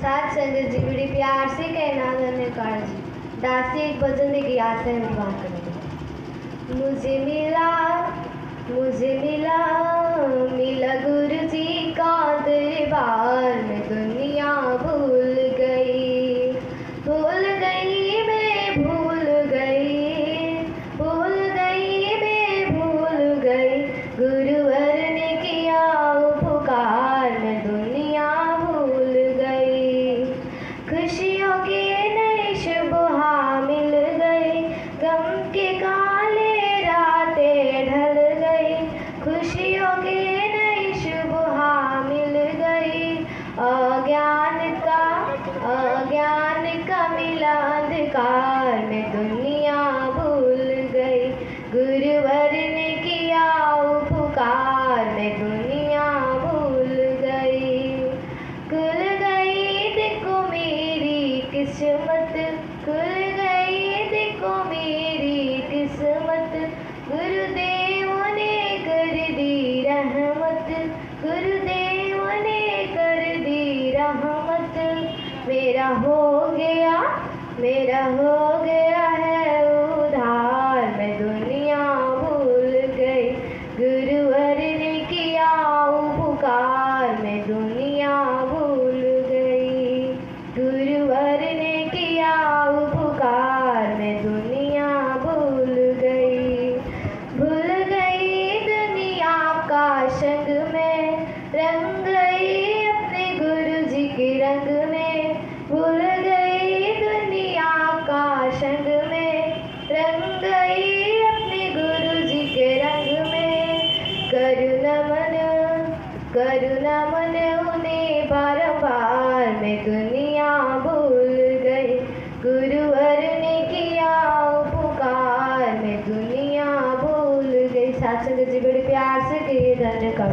साथ संगत जी बड़ी प्यार से कहना धन्यकार जी। दासी एक भजन की याद है विवाह करेंगे। मुझे मिला गुरु जी का दरबार में दुनिया भूल गई मैं भूल गई गुरुवर ने किया उपकार मैं दुनिया भूल गई। खुशियों के नई सुबह मिल गई, गम के काले रातें ढल गई। खुशियों के नई सुबह मिल गई, अज्ञान का मिला अंधकार में दुनिया भूल गई। गुरुवर ने किया उपकार मैं दुनिया भूल गई। खुल गई देखो मेरी किस्मत, खुल गई देखो मेरी किस्मत। गुरुदेव ने कर दी रहमत, गुरुदेव ने कर दी रहमत। मेरा हो गया है उधार मैं दुनिया भूल गई। गुरुवर ने किया उपकार मैं दुनिया भूल गई। गुरुवर ने किया उपकार मैं दुनिया भूल गई। भूल गई दुनिया का संग में, रंग गई अपने गुरु जी के रंग में। भूल गई दुनिया का संग में, रंग गई अपने गुरु जी के रंग में। करुणा मन उन्हें बारंबार मैं दुनिया भूल गई। गुरुवर ने किया उपकार मैं दुनिया भूल गई। साथ संगत जी बड़े प्यार से कहिए धन्यवाद।